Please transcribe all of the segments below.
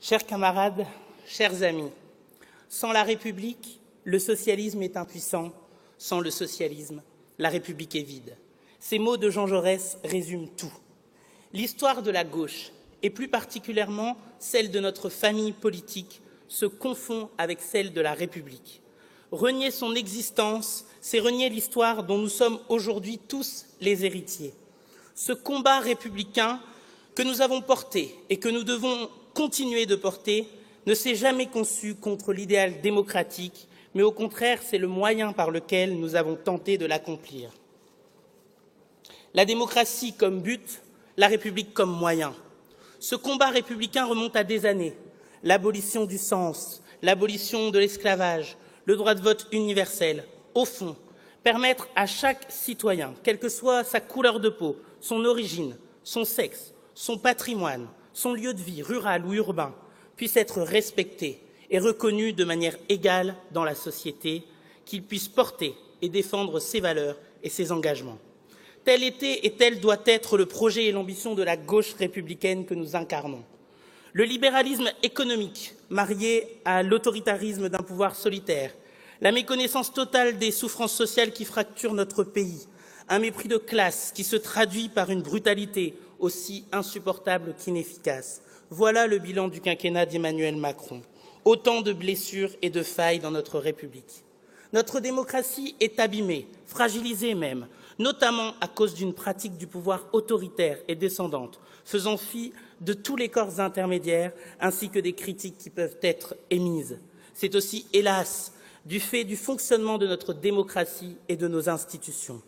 Chers camarades, chers amis, sans la République, le socialisme est impuissant. Sans le socialisme, la République est vide. Ces mots de Jean Jaurès résument tout. L'histoire de la gauche, et plus particulièrement celle de notre famille politique, se confond avec celle de la République. Renier son existence, c'est renier l'histoire dont nous sommes aujourd'hui tous les héritiers. Ce combat républicain que nous avons porté et que nous devons continuer de porter ne s'est jamais conçu contre l'idéal démocratique, mais au contraire, c'est le moyen par lequel nous avons tenté de l'accomplir. La démocratie comme but, la République comme moyen. Ce combat républicain remonte à des années. L'abolition du sens, l'abolition de l'esclavage, le droit de vote universel. Au fond, permettre à chaque citoyen, quelle que soit sa couleur de peau, son origine, son sexe, son patrimoine, son lieu de vie, rural ou urbain, puisse être respecté et reconnu de manière égale dans la société, qu'il puisse porter et défendre ses valeurs et ses engagements. Tel était et tel doit être le projet et l'ambition de la gauche républicaine que nous incarnons. Le libéralisme économique, marié à l'autoritarisme d'un pouvoir solitaire, la méconnaissance totale des souffrances sociales qui fracturent notre pays, un mépris de classe qui se traduit par une brutalité aussi insupportable qu'inefficace. Voilà le bilan du quinquennat d'Emmanuel Macron. Autant de blessures et de failles dans notre République. Notre démocratie est abîmée, fragilisée même, notamment à cause d'une pratique du pouvoir autoritaire et descendante, faisant fi de tous les corps intermédiaires ainsi que des critiques qui peuvent être émises. C'est aussi, hélas, du fait du fonctionnement de notre démocratie et de nos institutions.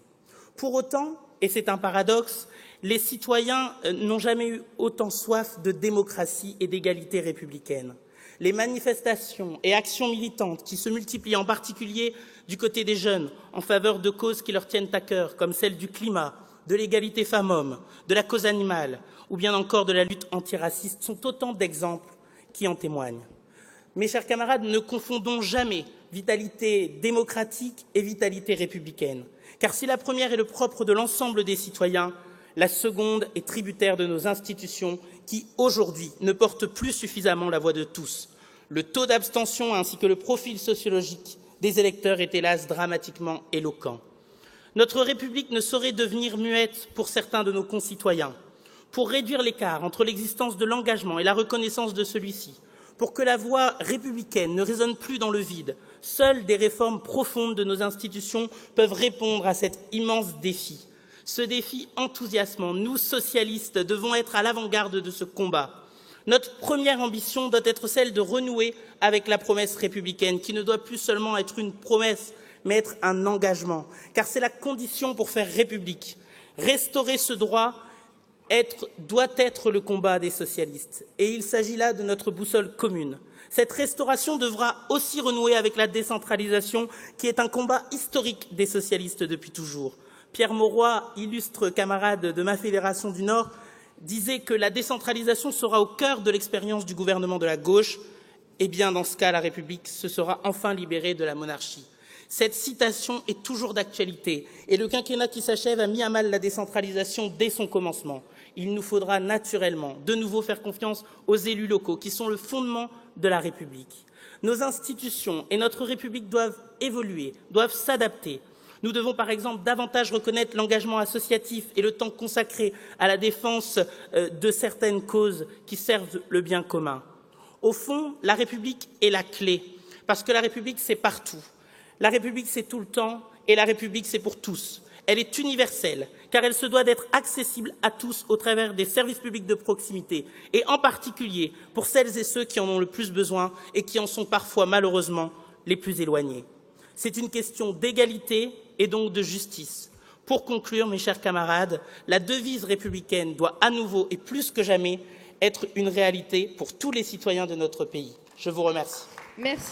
Pour autant, et c'est un paradoxe, les citoyens n'ont jamais eu autant soif de démocratie et d'égalité républicaine. Les manifestations et actions militantes qui se multiplient, en particulier du côté des jeunes, en faveur de causes qui leur tiennent à cœur, comme celle du climat, de l'égalité femmes-hommes, de la cause animale, ou bien encore de la lutte antiraciste, sont autant d'exemples qui en témoignent. Mes chers camarades, ne confondons jamais vitalité démocratique et vitalité républicaine, car si la première est le propre de l'ensemble des citoyens, la seconde est tributaire de nos institutions qui, aujourd'hui, ne portent plus suffisamment la voix de tous. Le taux d'abstention ainsi que le profil sociologique des électeurs est hélas dramatiquement éloquent. Notre République ne saurait devenir muette pour certains de nos concitoyens. Pour réduire l'écart entre l'existence de l'engagement et la reconnaissance de celui-ci, pour que la voix républicaine ne résonne plus dans le vide, seules des réformes profondes de nos institutions peuvent répondre à cet immense défi. Ce défi enthousiasmant, nous, socialistes, devons être à l'avant-garde de ce combat. Notre première ambition doit être celle de renouer avec la promesse républicaine, qui ne doit plus seulement être une promesse, mais être un engagement, car c'est la condition pour faire République. Restaurer ce droit doit être le combat des socialistes, et il s'agit là de notre boussole commune. Cette restauration devra aussi renouer avec la décentralisation, qui est un combat historique des socialistes depuis toujours. Pierre Mauroy, illustre camarade de ma fédération du Nord, disait que la décentralisation sera au cœur de l'expérience du gouvernement de la gauche. Eh bien, dans ce cas, la République se sera enfin libérée de la monarchie. Cette citation est toujours d'actualité et le quinquennat qui s'achève a mis à mal la décentralisation dès son commencement. Il nous faudra naturellement de nouveau faire confiance aux élus locaux qui sont le fondement de la République. Nos institutions et notre République doivent évoluer, doivent s'adapter. Nous devons, par exemple, davantage reconnaître l'engagement associatif et le temps consacré à la défense de certaines causes qui servent le bien commun. Au fond, la République est la clé, parce que la République, c'est partout. La République, c'est tout le temps, et la République, c'est pour tous. Elle est universelle, car elle se doit d'être accessible à tous au travers des services publics de proximité, et en particulier pour celles et ceux qui en ont le plus besoin et qui en sont parfois, malheureusement, les plus éloignés. C'est une question d'égalité et donc de justice. Pour conclure, mes chers camarades, la devise républicaine doit à nouveau et plus que jamais être une réalité pour tous les citoyens de notre pays. Je vous remercie. Merci.